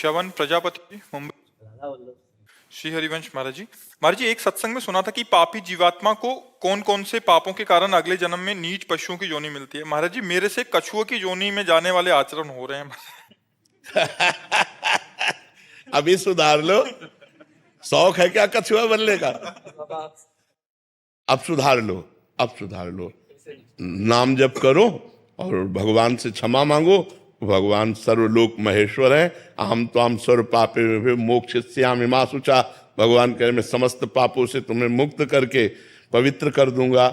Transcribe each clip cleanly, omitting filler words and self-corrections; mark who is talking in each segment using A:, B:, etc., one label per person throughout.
A: श्रवण प्रजापति जी, मुंबई। श्री हरिवंश महाराज जी एक सत्संग में सुना था कि पापी जीवात्मा को कौन कौन से पापों के कारण अगले जन्म में नीच पशुओं की योनि मिलती है। महाराज जी मेरे से कछुओं की योनि में जाने वाले आचरण हो रहे हैं।
B: अभी सुधार लो। शौक है क्या कछुआ बनने का? अब सुधार लो, अब सुधार लो। नाम जप करो और भगवान से क्षमा मांगो। भगवान सर्वलोक महेश्वर है। अहम त्वाम सर्व पापे मोक्षयिष्यामि मा शुचा। भगवान कह मैं समस्त पापों से तुम्हें मुक्त करके पवित्र कर दूंगा।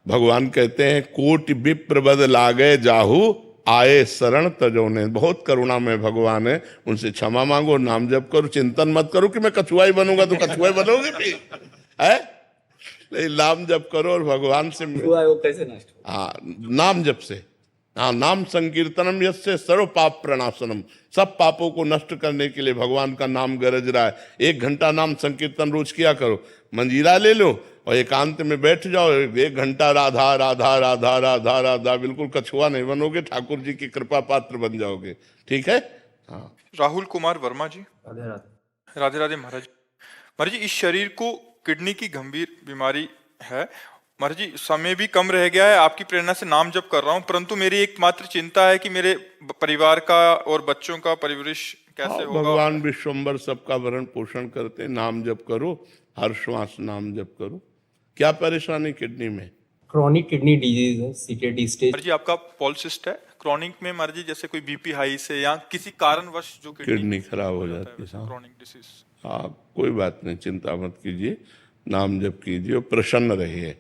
B: भगवान कहते हैं कोटि विप्र बद लागे जाहू आए शरण तजोने। बहुत करुणा में भगवान है, उनसे क्षमा मांगो, नाम जप करो, चिंतन मत करो कि मैं कछुआ ही बनूंगा। तो कछुआ ही बनोगे भी है? नाम जप करो और भगवान से
C: वो कैसे नष्ट?
B: हाँ, नाम जप से। हाँ, नाम संकीर्तनम यस्य सर्व पाप प्रणाशनम। सब पापों को नष्ट करने के लिए भगवान का नाम गरज रहा है। 1 घंटा नाम संकीर्तन रोज किया करो। मंजीरा ले लो और एकांत में बैठ जाओ। 1 घंटा राधा राधा राधा राधा राधा। बिल्कुल कछुआ नहीं बनोगे, ठाकुर जी की कृपा पात्र बन जाओगे। ठीक है? हाँ।
A: राहुल कुमार वर्मा जी,
C: राधे राधे।
A: राधे राधे महाराज। महाराज जी इस शरीर को किडनी की गंभीर बीमारी है। महाराज जी समय भी कम रह गया है, आपकी प्रेरणा से नाम जप कर रहा हूँ, परंतु मेरी एकमात्र चिंता है कि मेरे परिवार का और बच्चों का परवरिश कैसे होगा।
B: भगवान विश्वम्बर सबका भरण पोषण करते। नाम जप करो, हर श्वास नाम जप करो। क्या परेशानी किडनी में?
C: क्रॉनिक किडनी डिजीज है, सीकेडी स्टेज।
A: महाराज जी आपका पॉलिसिस्ट है क्रॉनिक में। महाराज जी जैसे कोई बीपी हाई से या किसी कारणवश जो
B: किडनी खराब हो जाती है।
A: Chronic disease.
B: हाँ, कोई बात नहीं, चिंता मत कीजिए, नाम जप कीजिए और प्रसन्न रहिए।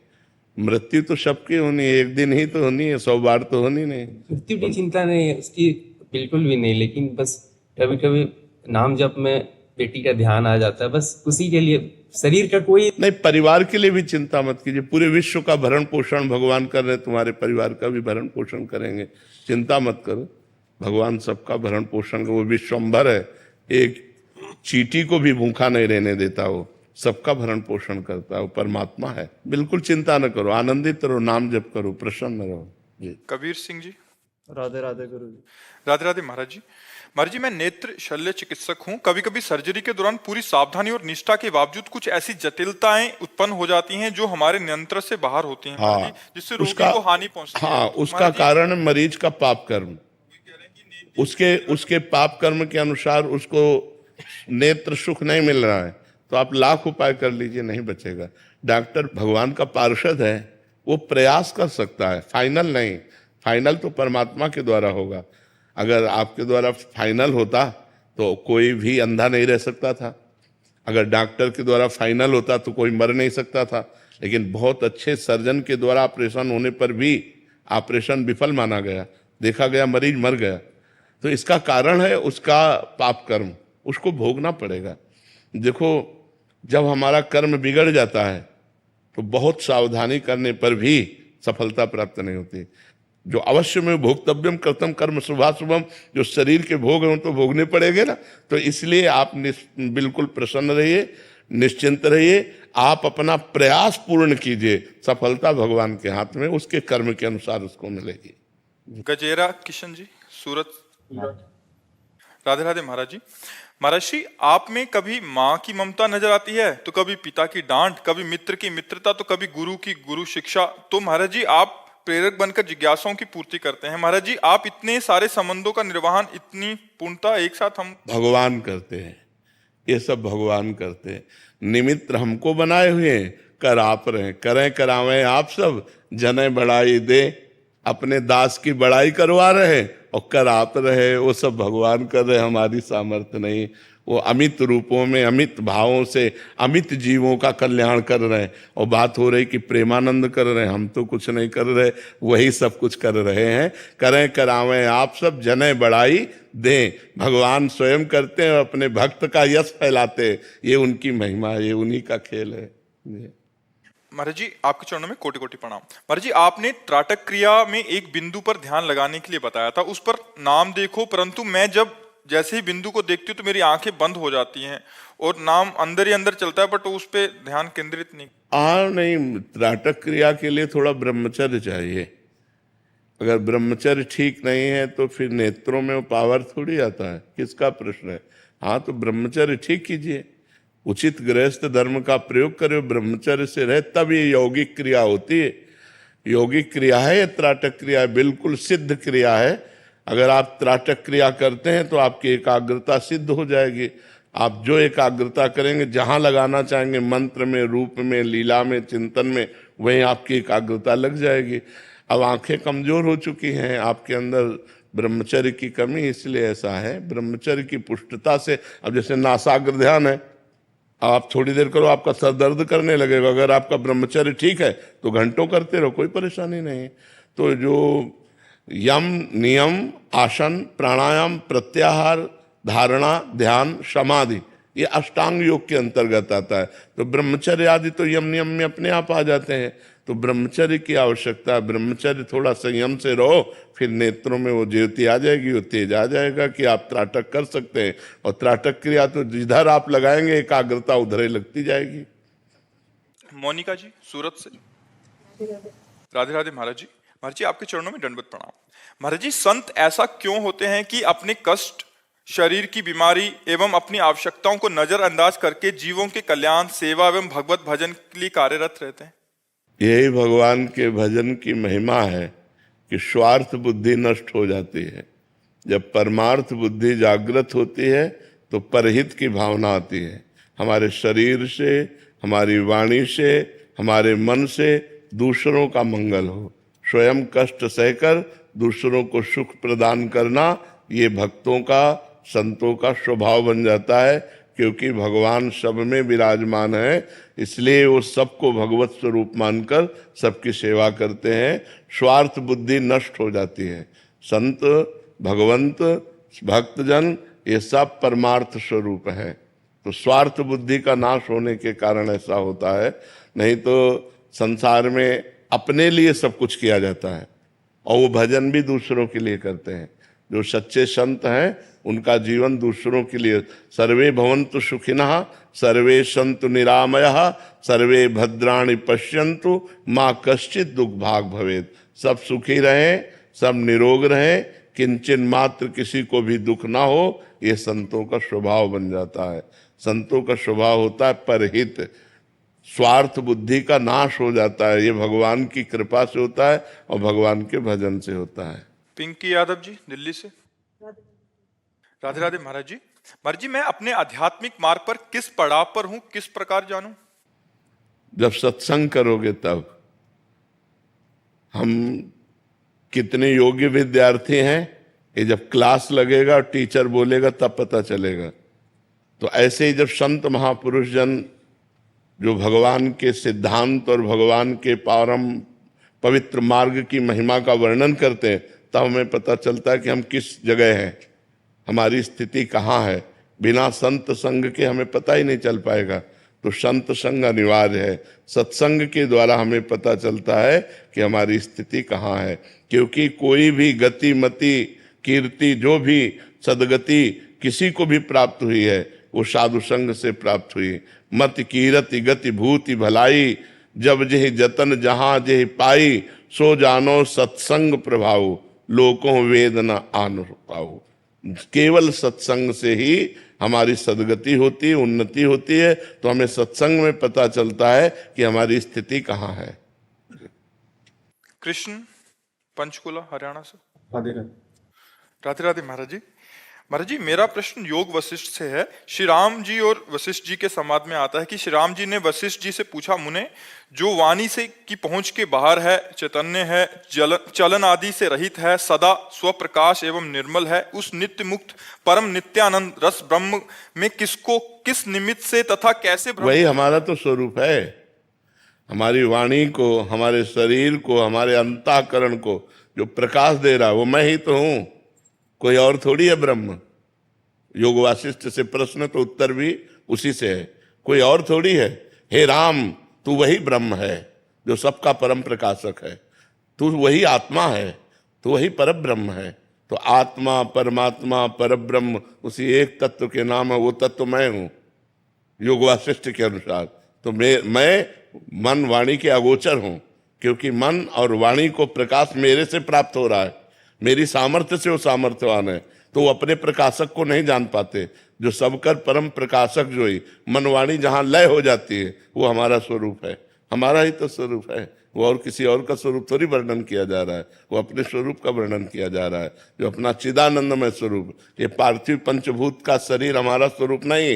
B: मृत्यु तो सबकी होनी है, एक दिन ही तो होनी है, 100 बार तो होनी नहीं।
C: मृत्यु की चिंता नहीं है उसकी, बिल्कुल भी नहीं। लेकिन बस कभी कभी नाम जप में बेटी का ध्यान आ जाता है, बस उसी के लिए। शरीर का कोई
B: नहीं, परिवार के लिए भी चिंता मत कीजिए। पूरे विश्व का भरण पोषण भगवान कर रहे हैं, तुम्हारे परिवार का भी भरण पोषण करेंगे। चिंता मत करो, भगवान सबका भरण पोषण, वो विश्वम्भर है, एक चींटी को भी भूखा नहीं रहने देता। वो सबका भरण पोषण करता है, वो परमात्मा है। बिल्कुल चिंता न करो, आनंदित रहो, नाम जप करो, प्रसन्न रहो जी।
A: कबीर सिंह जी,
D: राधे राधे गुरु जी।
A: राधे राधे महाराज जी। महाराज जी मैं नेत्र शल्य चिकित्सक हूँ। कभी कभी सर्जरी के दौरान पूरी सावधानी और निष्ठा के बावजूद कुछ ऐसी जटिलताएं उत्पन्न हो जाती हैं जो हमारे नियंत्रण से बाहर होती हैं।
B: हाँ,
A: महाराज जी, जिससे रोगी को हानि पहुंचती है।
B: हाँ, उसका कारण है मरीज का पाप कर्म। उसके पाप कर्म के अनुसार उसको नेत्र सुख नहीं मिल रहा है, तो आप लाख उपाय कर लीजिए, नहीं बचेगा। डॉक्टर भगवान का पार्षद है, वो प्रयास कर सकता है, फाइनल नहीं। फाइनल तो परमात्मा के द्वारा होगा। अगर आपके द्वारा फाइनल होता तो कोई भी अंधा नहीं रह सकता था। अगर डॉक्टर के द्वारा फाइनल होता तो कोई मर नहीं सकता था। लेकिन बहुत अच्छे सर्जन के द्वारा ऑपरेशन होने पर भी ऑपरेशन विफल माना गया, देखा गया मरीज मर गया। तो इसका कारण है उसका पाप कर्म, उसको भोगना पड़ेगा। देखो, जब हमारा कर्म बिगड़ जाता है तो बहुत सावधानी करने पर भी सफलता प्राप्त नहीं होती। जो अवश्य में भोक्तव्यम कर्तव्यम कर्म शुभाशुभम, जो शरीर के भोग हैं तो भोगने पड़ेंगे ना। तो इसलिए आप बिल्कुल प्रसन्न रहिए, निश्चिंत रहिए। आप अपना प्रयास पूर्ण कीजिए, सफलता भगवान के हाथ में, उसके कर्म के अनुसार उसको मिलेगी।
A: गजेरा किशन जी, सूरत। राधे राधे महाराज जी। महाराज जी आप में कभी माँ की ममता नजर आती है, तो कभी पिता की डांट, कभी मित्र की मित्रता, तो कभी गुरु की गुरु शिक्षा। तो महाराज जी आप प्रेरक बनकर जिज्ञासाओं की पूर्ति करते हैं। महाराज जी आप इतने सारे संबंधों का निर्वहन इतनी पूर्णता एक साथ हम
B: भगवान करते हैं, ये सब भगवान करते हैं। निमित्त हमको बनाए हुए हैं, कर आप रहे, करें करावें आप सब, जने बढ़ाई दे, अपने दास की बड़ाई करवा रहे और कर आप रहे। वो सब भगवान कर रहे, हमारी सामर्थ्य नहीं। वो अमित रूपों में अमित भावों से अमित जीवों का कल्याण कर रहे हैं। और बात हो रही कि प्रेमानंद कर रहे हैं, हम तो कुछ नहीं कर रहे, वही सब कुछ कर रहे हैं। करें करावें आप सब, जने बढ़ाई दें। भगवान स्वयं करते हैं, अपने भक्त का यश फैलाते हैं। ये उनकी महिमा है, ये उन्हीं का खेल है।
A: महाराज जी आपके चरणों में कोटि कोटि प्रणाम। महाराज जी आपने त्राटक क्रिया में एक बिंदु पर ध्यान लगाने के लिए बताया था, उस पर नाम देखो, परंतु मैं जब जैसे ही बिंदु को देखती हूँ तो मेरी आंखें बंद हो जाती हैं और नाम अंदर ही अंदर चलता है, बट उस पर ध्यान केंद्रित नहीं।
B: नहीं, त्राटक क्रिया के लिए थोड़ा ब्रह्मचर्य चाहिए। अगर ब्रह्मचर्य ठीक नहीं है तो फिर नेत्रों में वो पावर थोड़ी आता है, किसका प्रश्न है। हाँ, तो ब्रह्मचर्य ठीक कीजिए, उचित गृहस्थ धर्म का प्रयोग करो, ब्रह्मचर्य से रहे, तब ये यौगिक क्रिया होती है। यौगिक क्रिया है या त्राटक क्रिया है, बिल्कुल सिद्ध क्रिया है। अगर आप त्राटक क्रिया करते हैं तो आपकी एकाग्रता सिद्ध हो जाएगी। आप जो एकाग्रता करेंगे, जहां लगाना चाहेंगे, मंत्र में, रूप में, लीला में, चिंतन में, वहीं आपकी एकाग्रता लग जाएगी। अब आंखें कमजोर हो चुकी हैं, आपके अंदर ब्रह्मचर्य की कमी, इसलिए ऐसा है। ब्रह्मचर्य की पुष्टता से, अब जैसे नासाग्र ध्यान है, आप थोड़ी देर करो, आपका सर दर्द करने लगेगा। अगर आपका ब्रह्मचर्य ठीक है तो घंटों करते रहो, कोई परेशानी नहीं। तो जो यम, नियम, आसन, प्राणायाम, प्रत्याहार, धारणा, ध्यान, समाधि, ये अष्टांग योग के अंतर्गत आता है। तो ब्रह्मचर्य आदि तो यम नियम में अपने आप आ जाते हैं। तो ब्रह्मचर्य की आवश्यकता है। ब्रह्मचर्य थोड़ा संयम से रहो, फिर नेत्रों में वो ज्योति आ जाएगी, वो तेज आ जाएगा कि आप त्राटक कर सकते हैं। और त्राटक क्रिया तो जिधर आप लगाएंगे एकाग्रता उधर ही लगती जाएगी।
A: मोनिका जी सूरत से। राधे राधे महाराज जी। महाराज जी आपके चरणों में दंडवत प्रणाम। महाराज जी, संत ऐसा क्यों होते हैं कि अपने कष्ट, शरीर की बीमारी एवं अपनी आवश्यकताओं को नजरअंदाज करके जीवों के कल्याण, सेवा एवं भगवत भजन के लिए कार्यरत रहते हैं?
B: यही भगवान के भजन की महिमा है कि स्वार्थ बुद्धि नष्ट हो जाती है। जब परमार्थ बुद्धि जागृत होती है तो परहित की भावना आती है। हमारे शरीर से, हमारी वाणी से, हमारे मन से दूसरों का मंगल हो, स्वयं कष्ट सहकर दूसरों को सुख प्रदान करना, ये भक्तों का, संतों का स्वभाव बन जाता है। क्योंकि भगवान सब में विराजमान है, इसलिए वो सबको भगवत स्वरूप मानकर सबकी सेवा करते हैं। स्वार्थ बुद्धि नष्ट हो जाती है। संत, भगवंत, भक्तजन, ये सब परमार्थ स्वरूप है। तो स्वार्थ बुद्धि का नाश होने के कारण ऐसा होता है। नहीं तो संसार में अपने लिए सब कुछ किया जाता है और वो भजन भी दूसरों के लिए करते हैं। जो सच्चे संत हैं उनका जीवन दूसरों के लिए। सर्वे भवन्तु सुखिनः, सर्वे सन्तु निरामयः, सर्वे भद्राणि पश्यन्तु, माँ कश्चित दुख भाग भवेत्। सब सुखी रहें, सब निरोग रहें, किंचन मात्र किसी को भी दुख ना हो, ये संतों का स्वभाव बन जाता है। संतों का स्वभाव होता है परहित, स्वार्थ बुद्धि का नाश हो जाता है। ये भगवान की कृपा से होता है और भगवान के भजन से होता है।
A: पिंकी यादव जी दिल्ली से। राधे राधे महाराज जी। महाराज जी, मैं अपने आध्यात्मिक मार्ग पर किस पड़ाव पर हूं, किस प्रकार जानूं?
B: जब सत्संग करोगे तब। हम कितने योग्य विद्यार्थी हैं, ये जब क्लास लगेगा और टीचर बोलेगा तब पता चलेगा। तो ऐसे ही जब संत महापुरुष जन जो भगवान के सिद्धांत और भगवान के पारम पवित्र मार्ग की महिमा का वर्णन करते हैं, तब हमें पता चलता है कि हम किस जगह हैं, हमारी स्थिति कहाँ है। बिना संत संग के हमें पता ही नहीं चल पाएगा। तो संत संग अनिवार्य है। सत्संग के द्वारा हमें पता चलता है कि हमारी स्थिति कहाँ है। क्योंकि कोई भी गति, मति, कीर्ति, जो भी सदगति किसी को भी प्राप्त हुई है वो साधु संग से प्राप्त हुई। मत कीरति गति भूति भलाई, जब जेहि जतन जहां जेहि पाई, सो जानो सत्संग प्रभाव, लोकों वेद न आन पाओ। केवल सत्संग से ही हमारी सदगति होती है, उन्नति होती है। तो हमें सत्संग में पता चलता है कि हमारी स्थिति कहाँ है।
A: कृष्ण पंचकुला हरियाणा से।
D: राधे राधे।
A: राधे राधे महाराज जी। महाराज जी, मेरा प्रश्न योग वशिष्ठ से है। श्री राम जी और वशिष्ठ जी के संवाद में आता है कि श्री राम जी ने वशिष्ठ जी से पूछा, मुने, जो वाणी से की पहुंच के बाहर है, चैतन्य है, चलन आदि से रहित है, सदा स्वप्रकाश एवं निर्मल है, उस नित्य मुक्त परम नित्यानंद रस ब्रह्म में किसको, किस निमित्त से तथा कैसे
B: वही हमारा तो स्वरूप है। हमारी वाणी को, हमारे शरीर को, हमारे अंतःकरण को जो प्रकाश दे रहा है वो मैं ही तो हूं, कोई और थोड़ी है ब्रह्म। योग वासिष्ठ से प्रश्न तो उत्तर भी उसी से है, कोई और थोड़ी है। हे राम, तू वही ब्रह्म है जो सबका परम प्रकाशक है। तू वही आत्मा है, तू वही परम ब्रह्म है। तो आत्मा, परमात्मा, परम ब्रह्म उसी एक तत्व के नाम है। वो तत्व मैं हूं योग वासिष्ठ के अनुसार। तो मैं मन वाणी के अगोचर हूं, क्योंकि मन और वाणी को प्रकाश मेरे से प्राप्त हो रहा है, मेरी सामर्थ्य से वो सामर्थ्यवान है, तो वो अपने प्रकाशक को नहीं जान पाते। जो सबकर परम प्रकाशक जो ही मनवाणी जहाँ लय हो जाती है वो हमारा स्वरूप है, हमारा ही तो स्वरूप है। वो और किसी और का स्वरूप थोड़ी वर्णन किया जा रहा है, वो अपने स्वरूप का वर्णन किया जा रहा है, जो अपना चिदानंदमय स्वरूप। ये पार्थिव पंचभूत का शरीर हमारा स्वरूप नहीं,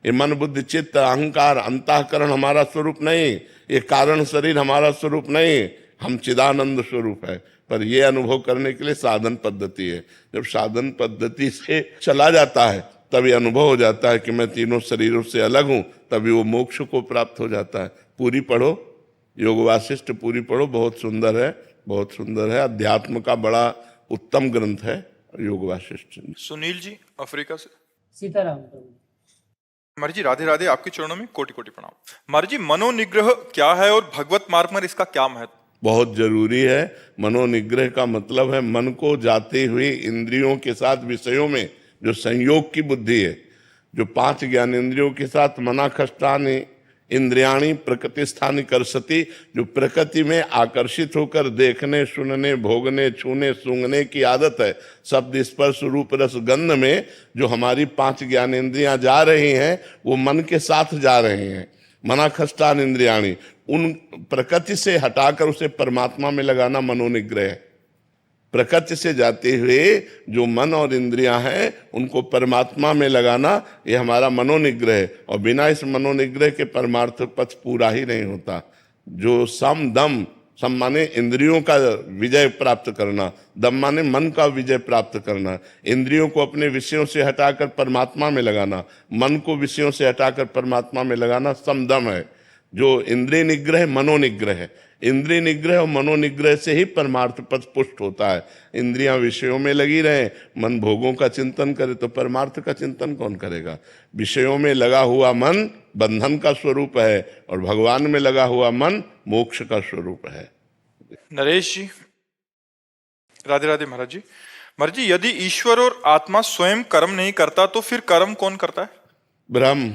B: ये मन बुद्धि चित्त अहंकार अंतःकरण हमारा स्वरूप नहीं, ये कारण शरीर हमारा स्वरूप नहीं, हम चिदानंद स्वरूप है। पर ये अनुभव करने के लिए साधन पद्धति है। जब साधन पद्धति से चला जाता है तभी अनुभव हो जाता है कि मैं तीनों शरीरों से अलग हूं, तभी वो मोक्ष को प्राप्त हो जाता है। पूरी पढ़ो, योग वासिष्ठ पूरी पढ़ो, बहुत सुंदर है, बहुत सुंदर है। अध्यात्म का बड़ा उत्तम ग्रंथ है योग वासिष्ठ।
A: सुनील जी अफ्रीका से।
E: सीताराम प्रभु।
A: महाराज जी राधे राधे, आपके चरणों में कोटि कोटि प्रणाम। महाराज जी मनोनिग्रह क्या है और भगवत मार्ग में इसका क्या महत्व?
B: बहुत जरूरी है। मनोनिग्रह का मतलब है मन को जाते हुए इंद्रियों के साथ विषयों में जो संयोग की बुद्धि है, जो 5 ज्ञानेंद्रियों के साथ मनाखष्टानि इंद्रियाणी प्रकृति स्थानी करसती, जो प्रकृति में आकर्षित होकर देखने सुनने भोगने छूने सूंघने की आदत है, शब्द स्पर्श रूप रस गंध में जो हमारी 5 ज्ञानेंद्रियां जा रही हैं वो मन के साथ जा रही हैं। मनाखष्टान इंद्रियाणी, उन प्रकृति से हटाकर उसे परमात्मा में लगाना मनोनिग्रह है। प्रकृति से जाते हुए जो मन और इंद्रियां हैं उनको परमात्मा में लगाना, ये हमारा मनोनिग्रह है। और बिना इस मनोनिग्रह के परमार्थ पथ पूरा ही नहीं होता। जो सम दम, सम माने इंद्रियों का विजय प्राप्त करना, दम माने मन का विजय प्राप्त करना, इंद्रियों को अपने विषयों से हटाकर परमात्मा में लगाना, मन को विषयों से हटाकर परमात्मा में लगाना समदम है। जो इंद्रिय निग्रह मनोनिग्रह है, इंद्रिय निग्रह और मनोनिग्रह से ही परमार्थ पथ पुष्ट होता है। इंद्रियां विषयों में लगी रहे, मन भोगों का चिंतन करे तो परमार्थ का चिंतन कौन करेगा? विषयों में लगा हुआ मन बंधन का स्वरूप है और भगवान में लगा हुआ मन मोक्ष का स्वरूप है।
A: नरेश जी राधे राधे। महाराज जी, महाराज जी यदि ईश्वर और आत्मा स्वयं कर्म नहीं करता तो फिर कर्म कौन करता है?
B: ब्रह्म,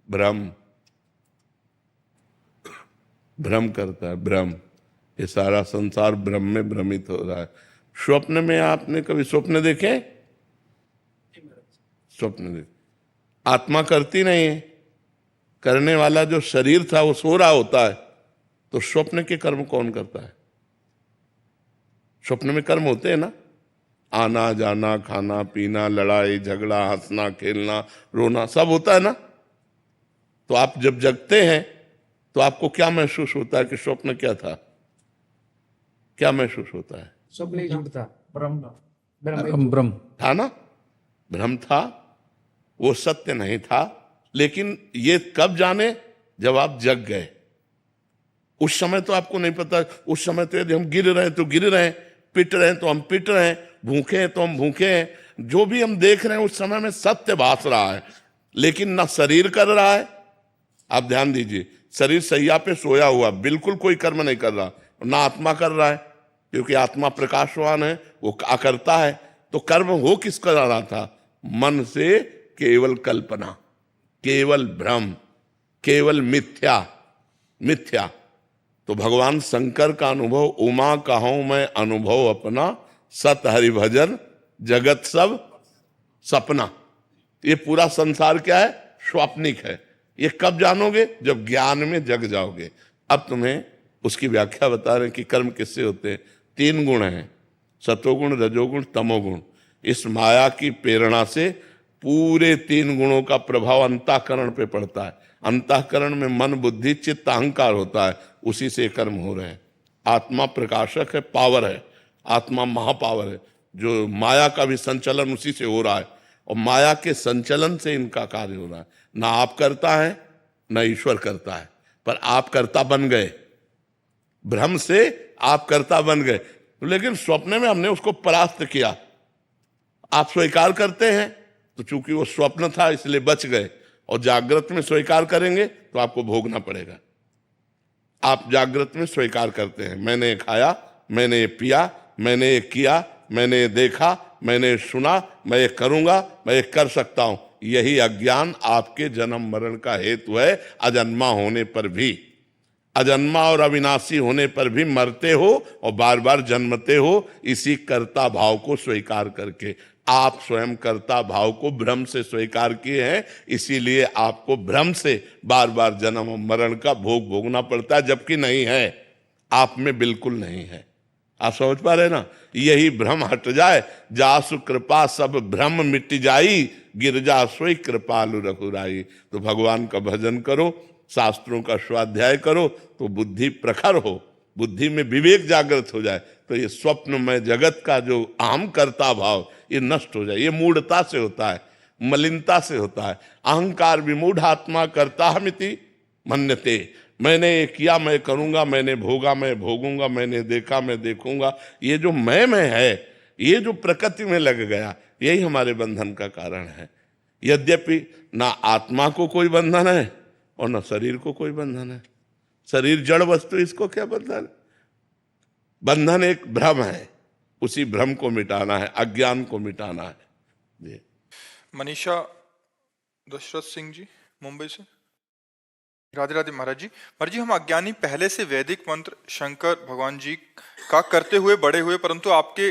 B: ब्रह्म, भ्रम करता है, ब्रह्म। ये सारा संसार ब्रह्म में भ्रमित हो रहा है। स्वप्न में आपने कभी स्वप्न देखे? स्वप्न देखे, आत्मा करती नहीं है। करने वाला जो शरीर था वो सो रहा होता है, तो स्वप्न के कर्म कौन करता है? स्वप्न में कर्म होते हैं ना, आना जाना खाना पीना लड़ाई झगड़ा हंसना खेलना रोना सब होता है ना। तो आप जब जगते हैं तो आपको क्या महसूस होता है कि स्वप्न क्या था? क्या महसूस होता है?
E: स्वप्न एक झूठ था, ब्रह्म
D: ब्रह्म
B: था ना, भ्रम था, वो सत्य नहीं था। लेकिन ये कब जाने? जब आप जग गए। उस समय तो आपको नहीं पता। उस समय तो यदि हम गिर रहे हैं तो गिर रहे हैं, पिट रहे हैं तो हम पिट रहे हैं, भूखे हैं तो हम भूखे हैं। जो भी हम देख रहे हैं उस समय में सत्य भास रहा है, लेकिन ना शरीर कर रहा है। आप ध्यान दीजिए, शरीर सैया पे सोया हुआ बिल्कुल कोई कर्म नहीं कर रहा, ना आत्मा कर रहा है, क्योंकि आत्मा प्रकाशवान है, वो करता है। तो कर्म हो किस कर रहा था? मन से केवल कल्पना, केवल भ्रम, केवल मिथ्या, मिथ्या। तो भगवान शंकर का अनुभव, उमा कहूं मैं अनुभव अपना, सत हरि भजन जगत सब सपना। ये पूरा संसार क्या है? स्वाप्निक है। ये कब जानोगे? जब ज्ञान में जग जाओगे। अब तुम्हें उसकी व्याख्या बता रहे हैं कि कर्म किससे होते हैं। 3 गुण हैं, सतोगुण रजोगुण तमोगुण। इस माया की प्रेरणा से पूरे 3 गुणों का प्रभाव अंतःकरण पे पड़ता है। अंतःकरण में मन बुद्धि चित्त अहंकार होता है, उसी से कर्म हो रहे हैं। आत्मा प्रकाशक है, पावर है, आत्मा महापावर है। जो माया का भी संचलन उसी से हो रहा है, और माया के संचलन से इनका कार्य हो रहा है। ना आप करता है ना ईश्वर करता है, पर आप करता बन गए। भ्रम से आप करता बन गए, लेकिन स्वप्न में हमने उसको परास्त किया। आप स्वीकार करते हैं तो चूंकि वो स्वप्न था इसलिए बच गए, और जागृत में स्वीकार करेंगे तो आपको भोगना पड़ेगा। आप जागृत में स्वीकार करते हैं, मैंने ये खाया, मैंने ये पिया, मैंने ये किया, मैंने ये देखा, मैंने ये सुना, मैं ये करूंगा, मैं ये कर सकता हूं। यही अज्ञान आपके जन्म मरण का हेतु है। अजन्मा होने पर भी, अजन्मा और अविनाशी होने पर भी मरते हो और बार बार जन्मते हो, इसी कर्ता भाव को स्वीकार करके। आप स्वयं कर्ता भाव को भ्रम से स्वीकार किए हैं, इसीलिए आपको भ्रम से बार बार जन्म और मरण का भोग भोगना पड़ता है, जबकि नहीं है, आप में बिल्कुल नहीं है। आप समझ पा रहे ना? यही भ्रम हट जाए, जासु कृपा सब भ्रम मिट जाई, गिरजा सोई कृपालु रघुराई। तो भगवान का भजन करो, शास्त्रों का स्वाध्याय करो, तो बुद्धि प्रखर हो, बुद्धि में विवेक जागृत हो जाए, तो ये स्वप्नमय जगत का जो अहम कर्ता भाव ये नष्ट हो जाए। ये मूढ़ता से होता है, मलिनता से होता है। अहंकार विमूढ़ आत्मा कर्ता हमिति मन्यते। मैंने ये किया, मैं करूंगा, मैंने भोगा, मैं भोगूंगा, मैंने देखा, मैं देखूंगा, ये जो मैं में है, ये जो प्रकृति में लग गया, यही हमारे बंधन का कारण है। यद्यपि ना आत्मा को कोई बंधन है और ना शरीर को कोई बंधन है। शरीर जड़ वस्तु, इसको क्या बंधन है? बंधन एक भ्रम है, उसी भ्रम को मिटाना है, अज्ञान को मिटाना है। जी।
A: मनीषा दशरथ सिंह जी मुंबई से। राधे राधे महाराज जी। महाराज जी, हम अज्ञानी पहले से वैदिक मंत्र शंकर भगवान जी का करते हुए बड़े हुए, परंतु आपके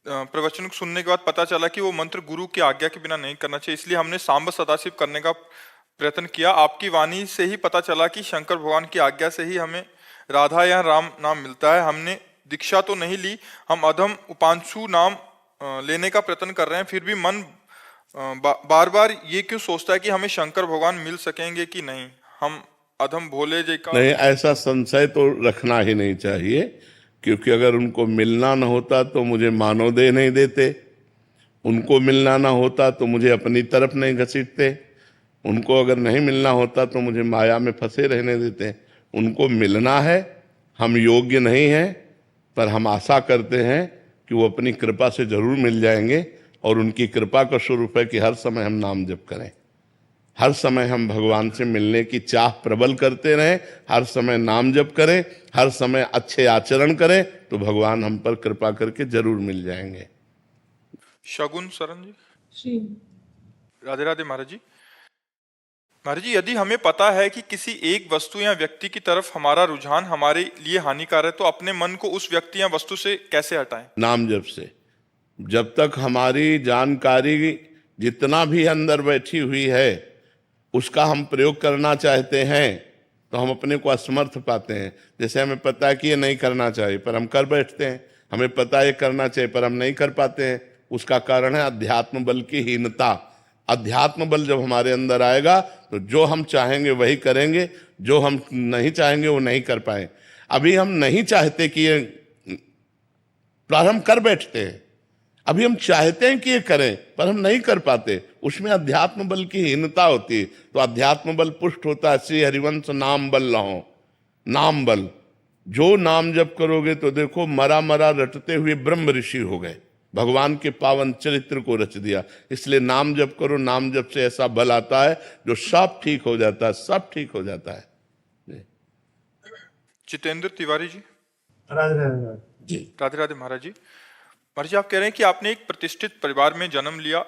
A: प्रवचन को सुनने के बाद पता चला कि वो मंत्र गुरु की आज्ञा के बिना नहीं करना चाहिए, इसलिए हमने सांब सदाशिव करने का प्रयत्न किया। आपकी वाणी से ही पता चला कि शंकर भगवान की आज्ञा से ही हमें राधा या राम नाम मिलता है। हमने दीक्षा तो नहीं ली, हम अधम उपांशु नाम लेने का प्रयत्न कर रहे हैं, फिर भी मन बार बार ये क्यों सोचता है कि हमें शंकर भगवान मिल सकेंगे कि नहीं, हम अधम भोले जी का।
B: नहीं, ऐसा संशय तो रखना ही नहीं चाहिए, क्योंकि अगर उनको मिलना न होता तो मुझे मानव देह नहीं देते, उनको मिलना ना होता तो मुझे अपनी तरफ नहीं घसीटते, उनको अगर नहीं मिलना होता तो मुझे माया में फंसे रहने देते। उनको मिलना है, हम योग्य नहीं हैं, पर हम आशा करते हैं कि वो अपनी कृपा से जरूर मिल जाएंगे। और उनकी कृपा का स्वरूप है कि हर समय हम नाम जप करें, हर समय हम भगवान से मिलने की चाह प्रबल करते रहें, हर समय नाम जप करें, हर समय अच्छे आचरण करें, तो भगवान हम पर कृपा करके जरूर मिल जाएंगे।
A: शगुन शरण जी।
E: श्री
A: राधे राधे महाराज जी। महाराज जी, यदि हमें पता है कि किसी एक वस्तु या व्यक्ति की तरफ हमारा रुझान हमारे लिए हानिकारक है, तो अपने मन को उस व्यक्ति या वस्तु से कैसे हटाएं?
B: नाम जप से। जब तक हमारी जानकारी जितना भी अंदर बैठी हुई है उसका हम प्रयोग करना चाहते हैं, तो हम अपने को असमर्थ पाते हैं। जैसे हमें पता है कि ये नहीं करना चाहिए पर हम कर बैठते हैं, हमें पता है ये करना चाहिए पर हम नहीं कर पाते हैं। उसका कारण है अध्यात्म बल की हीनता। अध्यात्म बल जब हमारे अंदर आएगा तो जो हम चाहेंगे वही करेंगे, जो हम नहीं चाहेंगे वो नहीं कर पाए। अभी हम नहीं चाहते कि ये प्रारंभ कर बैठते हैं, अभी हम चाहते हैं कि ये करें पर हम नहीं कर पाते, उसमें अध्यात्म बल की हीनता होती है। तो अध्यात्म बल पुष्ट होता है श्री हरिवंश नाम बल लहो। नाम बल, जो नाम जप करोगे तो देखो मरा मरा रटते हुए ब्रह्म ऋषि हो गए, भगवान के पावन चरित्र को रच दिया। इसलिए नाम जप करो, नाम जप से ऐसा बल आता है जो सब ठीक हो जाता है, सब ठीक हो जाता है।
A: जितेंद्र तिवारी जी।
D: राधे राधे
B: जी।
A: राधे राधे महाराज जी। महाराज जी, आप कह रहे हैं कि आपने एक प्रतिष्ठित परिवार में जन्म लिया,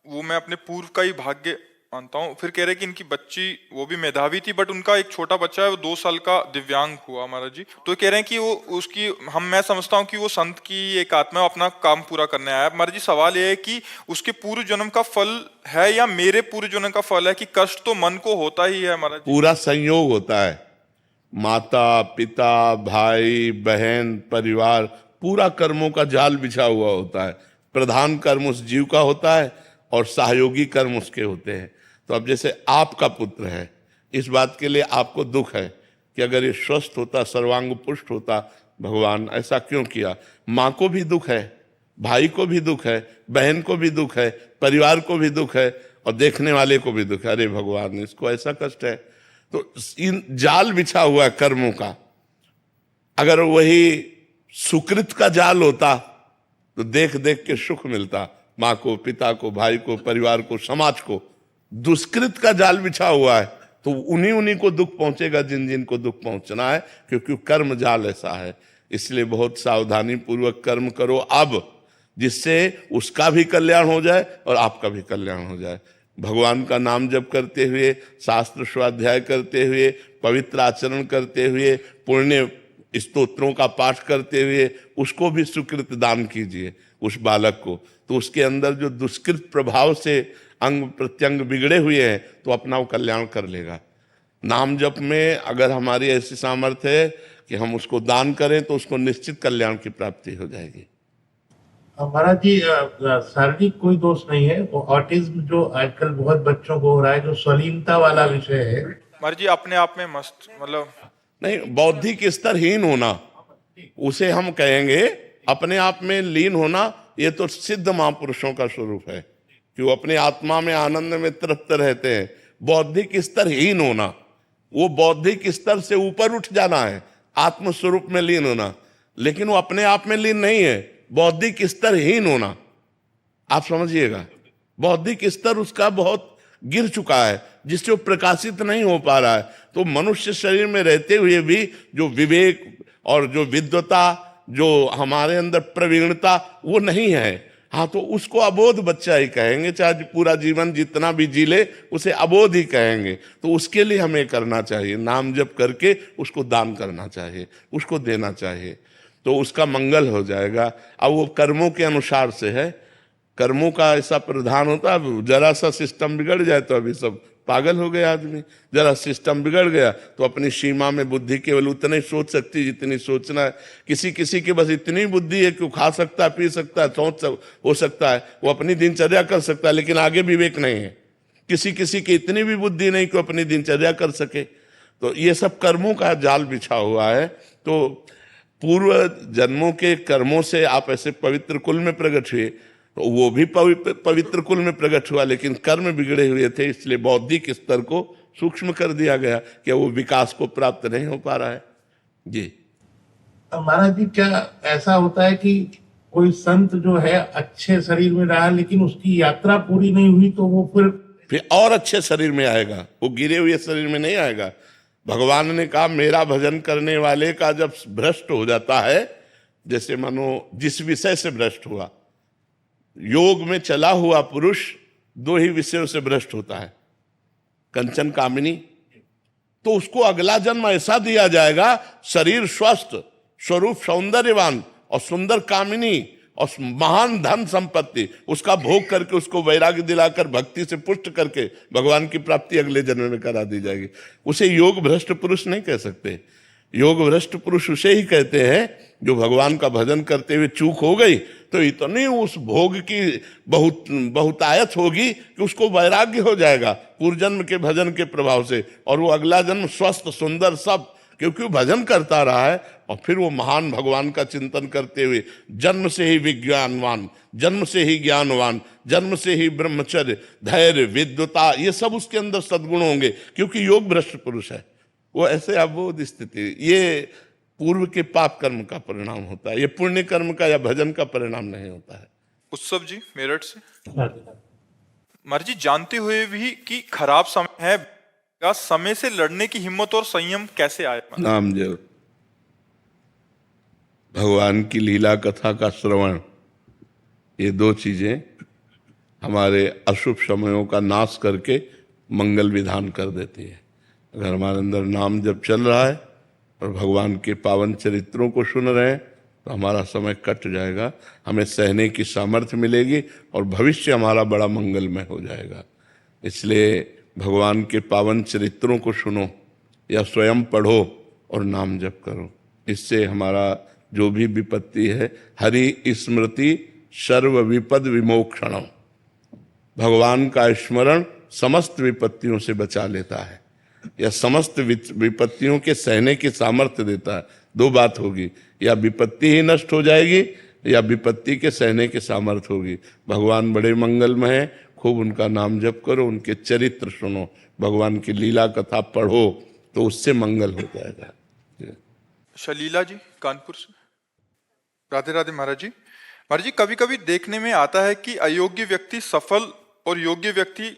A: वो मैं अपने पूर्व का ही भाग्य मानता हूँ। फिर कह रहे हैं कि इनकी बच्ची वो भी मेधावी थी, बट उनका एक छोटा बच्चा है वो 2 साल का दिव्यांग हुआ महाराज जी। तो कह रहे हैं कि वो उसकी मैं समझता हूँ कि वो संत की एक आत्मा अपना काम पूरा करने आया। महाराज जी, सवाल ये है कि उसके पूर्व जन्म का फल है या मेरे पूर्व जन्म का फल है, कि कष्ट तो मन को होता ही है महाराज जी?
B: पूरा संयोग होता है, माता पिता भाई बहन परिवार, पूरा कर्मों का जाल बिछा हुआ होता है। प्रधान कर्म उस जीव का होता है और सहयोगी कर्म उसके होते हैं। तो अब जैसे आपका पुत्र है, इस बात के लिए आपको दुख है कि अगर ये स्वस्थ होता, सर्वांग पुष्ट होता, भगवान ऐसा क्यों किया। माँ को भी दुख है, भाई को भी दुख है, बहन को भी दुख है, परिवार को भी दुख है और देखने वाले को भी दुख है। अरे भगवान, इसको ऐसा कष्ट है। तो इन जाल बिछा हुआ है कर्मों का। अगर वही सुकृत का जाल होता तो देख देख के सुख मिलता, माँ को, पिता को, भाई को, परिवार को, समाज को। दुष्कृत का जाल बिछा हुआ है तो उन्हीं को दुख पहुंचेगा जिन जिन को दुख पहुंचना है, क्योंकि कर्म जाल ऐसा है। इसलिए बहुत सावधानी पूर्वक कर्म करो अब, जिससे उसका भी कल्याण हो जाए और आपका भी कल्याण हो जाए। भगवान का नाम जप करते हुए, शास्त्र स्वाध्याय करते हुए, पवित्र आचरण करते हुए, पुण्य स्तोत्रों का पाठ करते हुए उसको भी सुकृत दान कीजिए उस बालक को। तो उसके अंदर जो दुष्कृत प्रभाव से अंग प्रत्यंग बिगड़े हुए हैं तो अपना वो कल्याण कर लेगा। नाम जप में अगर हमारी ऐसी सामर्थ्य है कि हम उसको दान करें तो उसको निश्चित कल्याण की प्राप्ति हो जाएगी।
F: महाराज जी, शारीरिक कोई दोष नहीं है, वो ऑटिज्म जो आजकल बहुत बच्चों को हो रहा है, जो स्वलीनता वाला विषय है।
A: महाराज जी अपने आप में मस्त मतलब
B: नहीं, बौद्धिक स्तरहीन होना उसे हम कहेंगे। अपने आप में लीन होना ये तो सिद्ध महापुरुषों का स्वरूप है कि वो अपने आत्मा में आनंद में तृप्त रहते हैं। बौद्धिक स्तरहीन होना, वो बौद्धिक स्तर से ऊपर उठ जाना है, आत्म स्वरूप में लीन होना। लेकिन वो अपने आप में लीन नहीं है, बौद्धिक स्तरहीन होना। आप समझिएगा, बौद्धिक स्तर उसका बहुत गिर चुका है जिससे वो प्रकाशित नहीं हो पा रहा है। तो मनुष्य शरीर में रहते हुए भी जो विवेक और जो विद्वता, जो हमारे अंदर प्रवीणता, वो नहीं है। हाँ, तो उसको अबोध बच्चा ही कहेंगे, चाहे पूरा जीवन जितना भी जी ले उसे अबोध ही कहेंगे। तो उसके लिए हमें करना चाहिए, नाम जप करके उसको दान करना चाहिए, उसको देना चाहिए, तो उसका मंगल हो जाएगा। अब वो कर्मों के अनुसार से है, कर्मों का ऐसा प्रधान होता है। जरा सा सिस्टम बिगड़ जाए तो अभी सब पागल हो गए आदमी। जरा सिस्टम बिगड़ गया तो अपनी सीमा में बुद्धि केवल उतनी सोच सकती जितनी सोचना है। किसी किसी के बस इतनी बुद्धि है कि वो खा सकता है, पी सकता है, सोच हो सकता है, वो अपनी दिनचर्या कर सकता है, लेकिन आगे विवेक नहीं है। किसी किसी की इतनी भी बुद्धि नहीं कि अपनी दिनचर्या कर सके। तो ये सब कर्मों का जाल बिछा हुआ है। तो पूर्व जन्मों के कर्मों से आप ऐसे पवित्र कुल में प्रकट हुए, तो वो भी पवित्र कुल में प्रकट हुआ, लेकिन कर्म बिगड़े हुए थे, इसलिए बौद्धिक स्तर को सूक्ष्म कर दिया गया कि वो विकास को प्राप्त नहीं हो पा रहा है। जी
F: महाराज जी, क्या ऐसा होता है कि कोई संत जो है अच्छे शरीर में रहा लेकिन उसकी यात्रा पूरी नहीं हुई तो वो फिर
B: और अच्छे शरीर में आएगा, वो गिरे हुए शरीर में नहीं आएगा। भगवान ने कहा मेरा भजन करने वाले का जब भ्रष्ट हो जाता है, जैसे मानो जिस विषय से भ्रष्ट हुआ, योग में चला हुआ पुरुष दो ही विषयों से भ्रष्ट होता है, कंचन कामिनी। तो उसको अगला जन्म ऐसा दिया जाएगा, शरीर स्वस्थ, स्वरूप सौंदर्यवान और सुंदर कामिनी और महान धन संपत्ति, उसका भोग करके उसको वैराग्य दिलाकर भक्ति से पुष्ट करके भगवान की प्राप्ति अगले जन्म में करा दी जाएगी। उसे योग भ्रष्ट पुरुष नहीं कह सकते। योग भ्रष्ट पुरुष उसे ही कहते हैं जो भगवान का भजन करते हुए चूक हो गई तो इतनी उस भोग की बहुतायत होगी कि उसको वैराग्य हो जाएगा पूर्व जन्म के भजन के प्रभाव से, और वो अगला जन्म स्वस्थ सुंदर सब, क्योंकि वो भजन करता रहा है। और फिर वो महान भगवान का चिंतन करते हुए जन्म से ही विज्ञानवान, जन्म से ही ज्ञानवान, जन्म से ही ब्रह्मचर्य, धैर्य, विद्वता, ये सब उसके अंदर सद्गुण होंगे, क्योंकि योग भ्रष्ट पुरुष है वो। ऐसे अबोध स्थिति, ये पूर्व के पाप कर्म का परिणाम होता है, ये पुण्य कर्म का या भजन का परिणाम नहीं होता है।
A: उत्सव जी मेरठ से। महाराज जी जानते हुए भी कि खराब समय है, का समय से लड़ने की हिम्मत और संयम कैसे आए?
B: नाम जप, भगवान की लीला कथा का श्रवण, ये दो चीजें हमारे अशुभ समयों का नाश करके मंगल विधान कर देती है। अगर हमारे अंदर नाम जब चल रहा है और भगवान के पावन चरित्रों को सुन रहे हैं तो हमारा समय कट जाएगा, हमें सहने की सामर्थ्य मिलेगी और भविष्य हमारा बड़ा मंगलमय हो जाएगा। इसलिए भगवान के पावन चरित्रों को सुनो या स्वयं पढ़ो और नाम जप करो। इससे हमारा जो भी विपत्ति है, हरि स्मृति सर्व विपद विमोक्षणम, भगवान का स्मरण समस्त विपत्तियों से बचा लेता है या समस्त विपत्तियों के सहने की सामर्थ्य देता है। दो बात होगी, या विपत्ति ही नष्ट हो जाएगी या विपत्ति के सहने की सामर्थ्य होगी। भगवान बड़े मंगलमय हैं, खूब उनका नाम जप करो, उनके चरित्र सुनो, भगवान की लीला कथा पढ़ो, तो उससे मंगल हो जाएगा।
A: शलीला जी कानपुर से। राधे राधे महाराज जी। महाराज जी कभी कभी देखने में आता है कि अयोग्य व्यक्ति सफल और योग्य व्यक्ति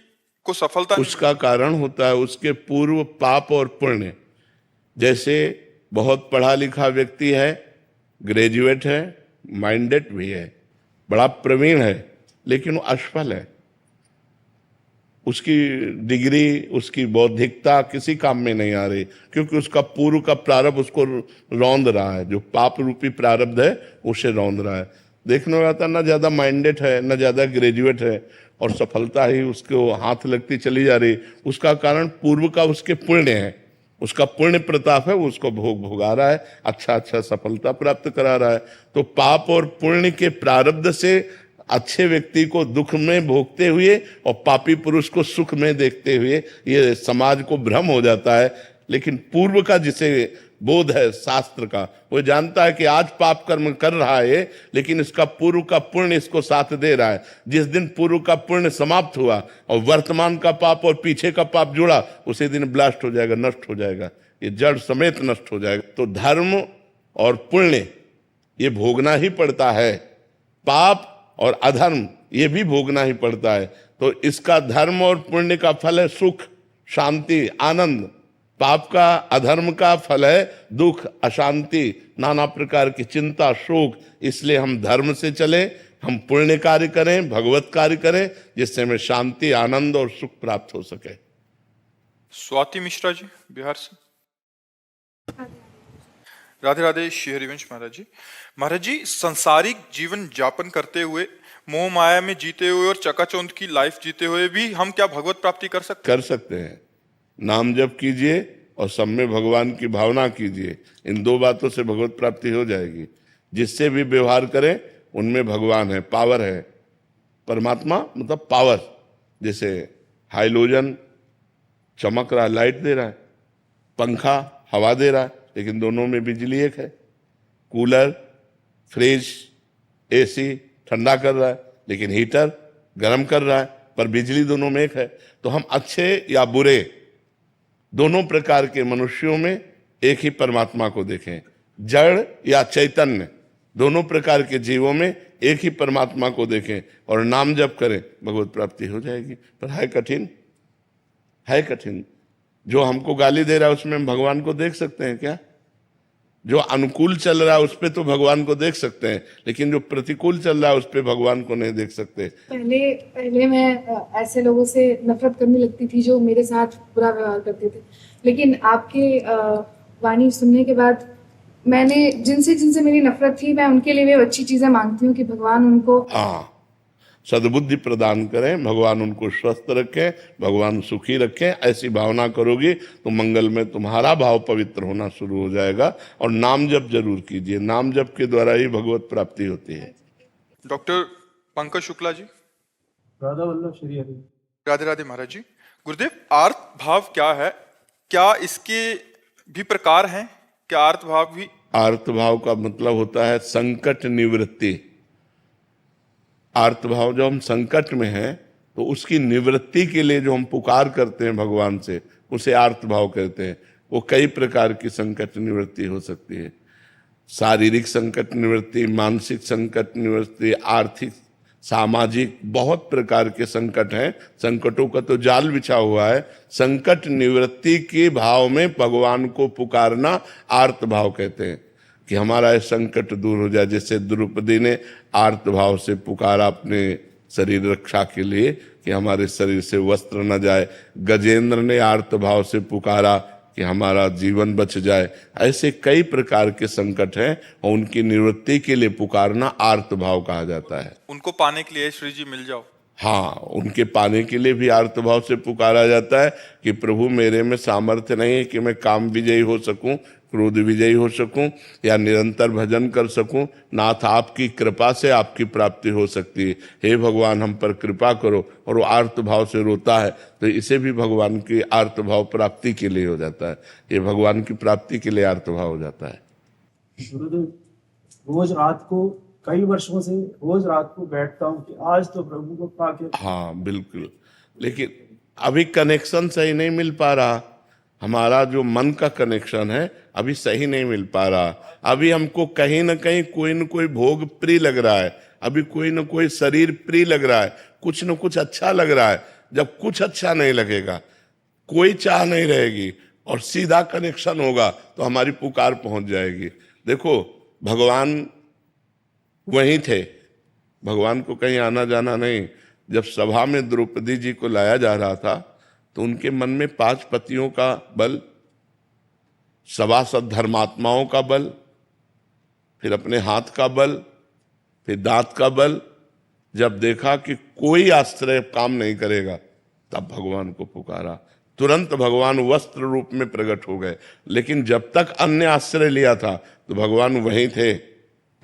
A: को सफलता,
B: उसका कारण होता है उसके पूर्व पाप और पुण्य। जैसे बहुत पढ़ा लिखा व्यक्ति है, ग्रेजुएट है, माइंडेड भी है, बड़ा प्रवीण है, लेकिन वो असफल है। उसकी डिग्री, उसकी बौद्धिकता किसी काम में नहीं आ रही, क्योंकि उसका पूर्व का प्रारब्ध उसको रौंद रहा है, जो पाप रूपी प्रारब्ध है उसे रौंद रहा है। देखने में आता ना ज्यादा माइंडेड है, ना ज्यादा ग्रेजुएट है, और सफलता ही उसको हाथ लगती चली जा रही। उसका कारण पूर्व का उसके पुण्य है, उसका पुण्य प्रताप है, वो उसको भोगा रहा है, अच्छा अच्छा सफलता प्राप्त करा रहा है। तो पाप और पुण्य के प्रारब्ध से अच्छे व्यक्ति को दुख में भोगते हुए और पापी पुरुष को सुख में देखते हुए ये समाज को भ्रम हो जाता है। लेकिन पूर्व का जिसे बोध है शास्त्र का, वो जानता है कि आज पाप कर्म कर रहा है, लेकिन इसका पूर्व का पुण्य इसको साथ दे रहा है। जिस दिन पूर्व का पुण्य समाप्त हुआ और वर्तमान का पाप और पीछे का पाप जुड़ा, उसी दिन ब्लास्ट हो जाएगा, नष्ट हो जाएगा, ये जड़ समेत नष्ट हो जाएगा। तो धर्म और पुण्य ये भोगना ही पड़ता है, पाप और अधर्म ये भी भोगना ही पड़ता है। तो इसका धर्म और पुण्य का फल है सुख, शांति, आनंद। पाप का, अधर्म का फल है दुख, अशांति, नाना प्रकार की चिंता, शोक। इसलिए हम धर्म से चले, हम पुण्य कार्य करें, भगवत कार्य करें, जिससे हमें शांति, आनंद और सुख प्राप्त हो सके।
A: स्वाति मिश्रा जी बिहार से। राधे राधे श्री हरिवंश महाराज जी। महाराज जी, संसारिक जीवन यापन करते हुए, मोह माया में जीते हुए और चकाचौंध की लाइफ जीते हुए भी हम क्या भगवत प्राप्ति कर सकते
B: हैं? नाम जप कीजिए और सब में भगवान की भावना कीजिए, इन दो बातों से भगवत प्राप्ति हो जाएगी। जिससे भी व्यवहार करें उनमें भगवान है, पावर है। परमात्मा मतलब पावर। जैसे हाइलोजन चमक रहा है, लाइट दे रहा है, पंखा हवा दे रहा है, लेकिन दोनों में बिजली एक है। कूलर, फ्रिज, एसी ठंडा कर रहा है, लेकिन हीटर गर्म कर रहा है, पर बिजली दोनों में एक है। तो हम अच्छे या बुरे दोनों प्रकार के मनुष्यों में एक ही परमात्मा को देखें, जड़ या चैतन्य दोनों प्रकार के जीवों में एक ही परमात्मा को देखें और नाम जप करें, भगवत प्राप्ति हो जाएगी। पर है कठिन, है कठिन। जो हमको गाली दे रहा है उसमें हम भगवान को देख सकते हैं क्या? जो अनुकूल चल रहा है उस पे तो भगवान को देख सकते हैं, लेकिन जो प्रतिकूल चल रहा है उस पे भगवान को नहीं देख सकते।
G: पहले मैं ऐसे लोगों से नफरत करने लगती थी जो मेरे साथ बुरा व्यवहार करते थे, लेकिन आपके वाणी सुनने के बाद मैंने जिनसे जिनसे मेरी नफरत थी, मैं उनके लिए भी अच्छी चीजें मांगती हूँ कि भगवान उनको
B: सद्बुद्धि प्रदान करें, भगवान उनको स्वस्थ रखें, भगवान सुखी रखें। ऐसी भावना करोगी तो मंगल में तुम्हारा भाव पवित्र होना शुरू हो जाएगा। और नाम जप जरूर कीजिए, नाम जप के द्वारा ही भगवत प्राप्ति होती है।
A: डॉक्टर पंकज शुक्ला जी।
D: राधा वल्लभ श्री हरि।
A: राधे राधे महाराज जी। गुरुदेव, आर्त भाव क्या है? क्या इसके भी प्रकार हैं? क्या आर्त भाव भी?
B: आर्त भाव का मतलब होता है संकट निवृत्ति। आर्त भाव जब हम संकट में हैं तो उसकी निवृत्ति के लिए जो हम पुकार करते हैं भगवान से, उसे आर्त भाव कहते हैं। वो कई प्रकार की संकट निवृत्ति हो सकती है। शारीरिक संकट निवृत्ति, मानसिक संकट निवृत्ति, आर्थिक, सामाजिक, बहुत प्रकार के संकट हैं। संकटों का तो जाल बिछा हुआ है। संकट निवृत्ति के भाव में भगवान को पुकारना आर्त भाव कहते हैं, कि हमारा संकट दूर हो जाए। जैसे द्रौपदी ने आर्त भाव से पुकारा अपने शरीर रक्षा के लिए कि हमारे शरीर से वस्त्र न जाए। गजेंद्र ने आर्त भाव से पुकारा कि हमारा जीवन बच जाए। ऐसे कई प्रकार के संकट हैं और उनकी निवृत्ति के लिए पुकारना आर्त भाव कहा जाता है।
A: उनको पाने के लिए श्री जी मिल जाओ।
B: हाँ, उनके पाने के लिए भी आर्त भाव से पुकारा जाता है कि प्रभु मेरे में सामर्थ्य नहीं है कि मैं काम विजयी हो सकूं, क्रोध विजयी हो सकूं या निरंतर भजन कर सकूं। नाथ आपकी कृपा से आपकी प्राप्ति हो सकती है, हे भगवान हम पर कृपा करो। और वो आर्त भाव से रोता है, तो इसे भी भगवान की आर्त भाव प्राप्ति के लिए हो जाता है। ये भगवान की प्राप्ति के लिए आर्त भाव हो जाता है।
D: गुरुदेव, रोज रात को कई वर्षों से रोज रात को बैठता हूँ कि आज तो प्रभु को पाके।
B: हाँ बिल्कुल, लेकिन अभी कनेक्शन सही नहीं मिल पा रहा। हमारा जो मन का कनेक्शन है अभी सही नहीं मिल पा रहा। अभी हमको कहीं ना कहीं कोई न कोई भोग प्रिय लग रहा है, अभी कोई न कोई शरीर प्रिय लग रहा है, कुछ न कुछ अच्छा लग रहा है। जब कुछ अच्छा नहीं लगेगा, कोई चाह नहीं रहेगी और सीधा कनेक्शन होगा तो हमारी पुकार पहुंच जाएगी। देखो, भगवान वहीं थे, भगवान को कहीं आना जाना नहीं। जब सभा में द्रौपदी जी को लाया जा रहा था तो उनके मन में 5 पतियों का बल, सभासद धर्मात्माओं का बल, फिर अपने हाथ का बल, फिर दांत का बल, जब देखा कि कोई आश्रय काम नहीं करेगा तब भगवान को पुकारा। तुरंत भगवान वस्त्र रूप में प्रकट हो गए। लेकिन जब तक अन्य आश्रय लिया था तो भगवान वहीं थे,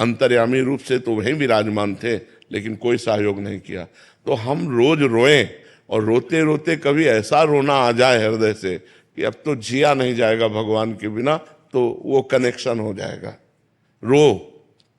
B: अंतर्यामी रूप से तो वहीं विराजमान थे, लेकिन कोई सहयोग नहीं किया। तो हम रोज रोएं और रोते रोते कभी ऐसा रोना आ जाए हृदय से कि अब तो जिया नहीं जाएगा भगवान के बिना, तो वो कनेक्शन हो जाएगा। रो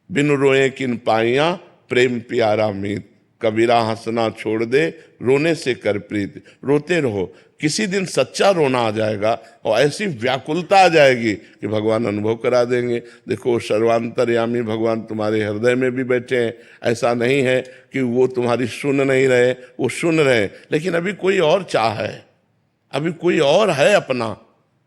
B: बिन रोए किन पाइया प्रेम प्यारा मीत, कबीरा हंसना छोड़ दे रोने से कर प्रीत। रोते रहो, किसी दिन सच्चा रोना आ जाएगा और ऐसी व्याकुलता आ जाएगी कि भगवान अनुभव करा देंगे। देखो सर्वांतर्यामी भगवान तुम्हारे हृदय में भी बैठे हैं। ऐसा नहीं है कि वो तुम्हारी सुन नहीं रहे, वो सुन रहे, लेकिन अभी कोई और चाह है, अभी कोई और है अपना।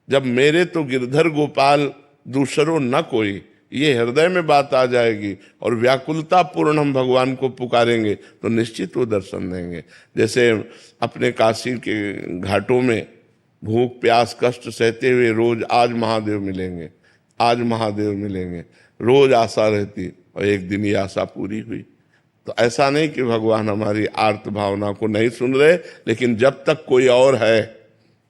B: जब मेरे तो गिरधर गोपाल दूसरों न कोई, ये हृदय में बात आ जाएगी और व्याकुलता पूर्ण हम भगवान को पुकारेंगे तो निश्चित वो दर्शन देंगे। जैसे अपने काशी के घाटों में भूख प्यास कष्ट सहते हुए रोज आज महादेव मिलेंगे, आज महादेव मिलेंगे, रोज आशा रहती, और एक दिन ये आशा पूरी हुई। तो ऐसा नहीं कि भगवान हमारी आर्त भावना को नहीं सुन रहे, लेकिन जब तक कोई और है,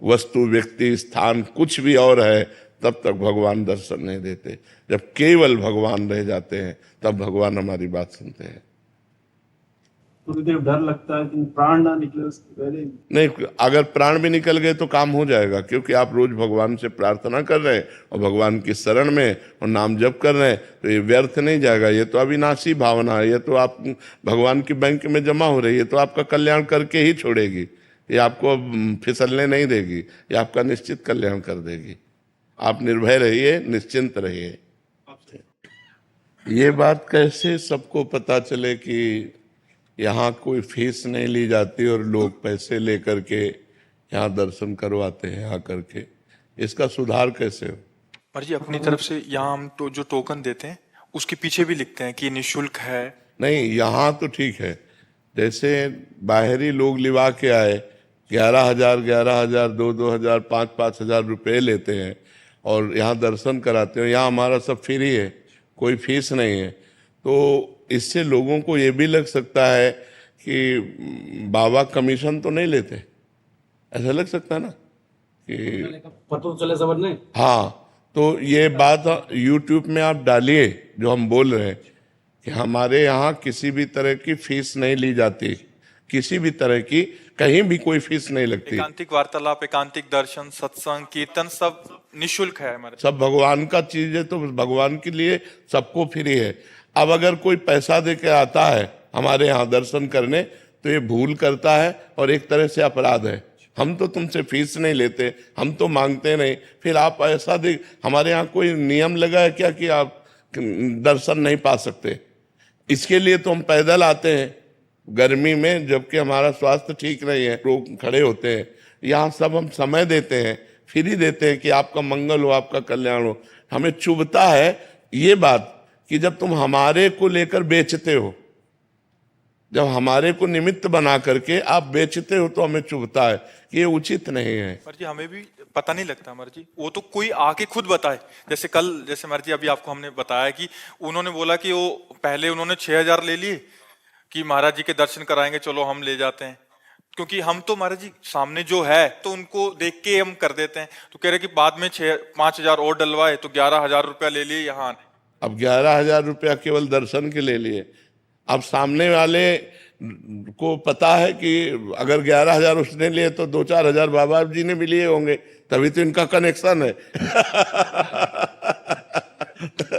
B: वस्तु व्यक्ति स्थान कुछ भी और है, तब तक भगवान दर्शन नहीं देते। जब केवल भगवान रह जाते हैं तब भगवान हमारी बात सुनते हैं।
D: थोड़ी देर डर लगता है कि प्राण ना निकले उसके पहले।
B: नहीं, अगर प्राण भी निकल गए तो काम हो जाएगा, क्योंकि आप रोज भगवान से प्रार्थना कर रहे हैं और भगवान की शरण में और नाम जप कर रहे हैं, तो ये व्यर्थ नहीं जाएगा। ये तो अविनाशी भावना है, ये तो आप भगवान की बैंक में जमा हो रही है, तो आपका कल्याण करके ही छोड़ेगी। ये आपको फिसलने नहीं देगी, ये आपका निश्चित कल्याण कर देगी। आप निर्भय रहिए, निश्चिंत रहिए। ये बात कैसे सबको पता चले कि यहाँ कोई फीस नहीं ली जाती और लोग पैसे लेकर के यहाँ दर्शन करवाते हैं आकर के, इसका सुधार कैसे हो?
A: महाराज जी अपनी तरफ से यहाँ हम तो जो टोकन देते हैं उसके पीछे भी लिखते हैं कि निःशुल्क है।
B: नहीं, यहाँ तो ठीक है। जैसे बाहरी लोग लिवा के आए 11,000 2,000 5,000 रुपये लेते हैं और यहाँ दर्शन कराते हैं। यहाँ हमारा सब फ्री है, कोई फीस नहीं है। तो इससे लोगों को ये भी लग सकता है कि बाबा कमीशन तो नहीं लेते, ऐसा लग सकता है ना कि
E: पता चले सबर नहीं।
B: हाँ, तो ये बात YouTube में आप डालिए जो हम बोल रहे हैं कि हमारे यहाँ किसी भी तरह की फीस नहीं ली जाती, किसी भी तरह की कहीं भी कोई फीस नहीं लगती।
A: एकांतिक वार्तालाप, एकांतिक दर्शन, सत्संग, कीर्तन सब निःशुल्क है हमारे।
B: सब भगवान का चीज है, तो भगवान के लिए सबको फ्री है। अब अगर कोई पैसा दे के आता है हमारे यहाँ दर्शन करने तो ये भूल करता है और एक तरह से अपराध है। हम तो तुमसे फीस नहीं लेते, हम तो मांगते नहीं, फिर आप ऐसा हमारे यहाँ कोई नियम लगा है क्या कि आप दर्शन नहीं पा सकते? इसके लिए तो हम पैदल आते हैं गर्मी में, जबकि हमारा स्वास्थ्य ठीक नहीं है, लोग खड़े होते हैं। यहाँ सब हम समय देते हैं, फ्री देते हैं कि आपका मंगल हो, आपका कल्याण हो। हमें चुभता है ये बात कि जब तुम हमारे को लेकर बेचते हो, जब हमारे को निमित्त बना करके आप बेचते हो, तो हमें चुभता है कि ये उचित नहीं है।
A: महाराज जी हमें भी पता नहीं लगता महाराज जी, वो तो कोई आके खुद बताए। जैसे कल, जैसे महाराज जी अभी आपको हमने बताया कि उन्होंने बोला कि वो पहले उन्होंने 6,000 ले लिए कि महाराज जी के दर्शन कराएंगे, चलो हम ले जाते हैं। क्योंकि हम तो महाराज जी सामने जो है तो उनको देख के हम कर देते हैं। तो कह रहे कि बाद में 5,000 और डलवाए तो 11,000 रुपया ले लिए यहाँ आने।
B: अब 11,000 रुपया केवल दर्शन के ले लिए। अब सामने वाले को पता है कि अगर 11,000 उसने लिए तो 2-4 हजार बाबा जी ने भी लिए होंगे, तभी तो इनका कनेक्शन है।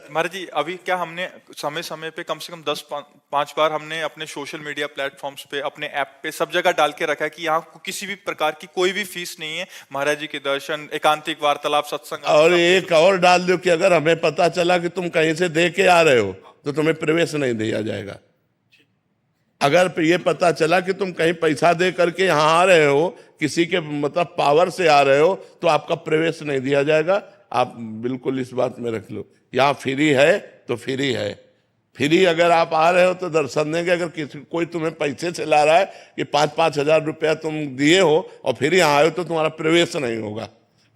A: महाराज जी अभी क्या हमने समय समय पे कम से कम 10-5 बार हमने अपने सोशल मीडिया प्लेटफॉर्म्स पे, अपने ऐप पे, सब जगह डाल के रखा है कि यहाँ किसी भी प्रकार की कोई भी फीस नहीं है। महाराज जी के दर्शन, एकांतिक वार्तालाप, सत्संग। और
B: एक और डाल दो कि अगर हमें पता चला कि तुम कहीं से दे के आ रहे हो तो तुम्हें प्रवेश नहीं दिया जाएगा। अगर ये पता चला कि तुम कहीं पैसा दे करके यहाँ आ रहे हो, किसी के मतलब पावर से आ रहे हो, तो आपका प्रवेश नहीं दिया जाएगा। आप बिल्कुल इस बात में रख लो, यहाँ फ्री है तो फ्री है, फ्री अगर आप आ रहे हो तो दर्शन देंगे। अगर किसी कोई तुम्हें पैसे से ला रहा है कि 5,000 रुपया तुम दिए हो और फिर यहाँ आए हो तो तुम्हारा प्रवेश नहीं होगा,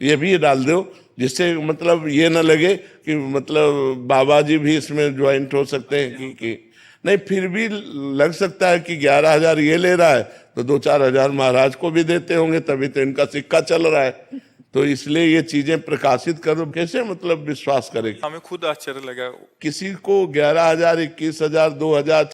B: ये भी डाल दो, जिससे मतलब ये ना लगे कि मतलब बाबा जी भी इसमें ज्वाइंट हो सकते हैं कि नहीं। फिर भी लग सकता है कि 11,000 ये ले रहा है तो 2-4 हजार महाराज को भी देते होंगे, तभी तो इनका सिक्का चल रहा है। तो इसलिए ये चीजें प्रकाशित करो, कैसे मतलब विश्वास करेगा।
A: हमें खुद आश्चर्य लगा।
B: किसी को 11,000, 21,000, 2,000,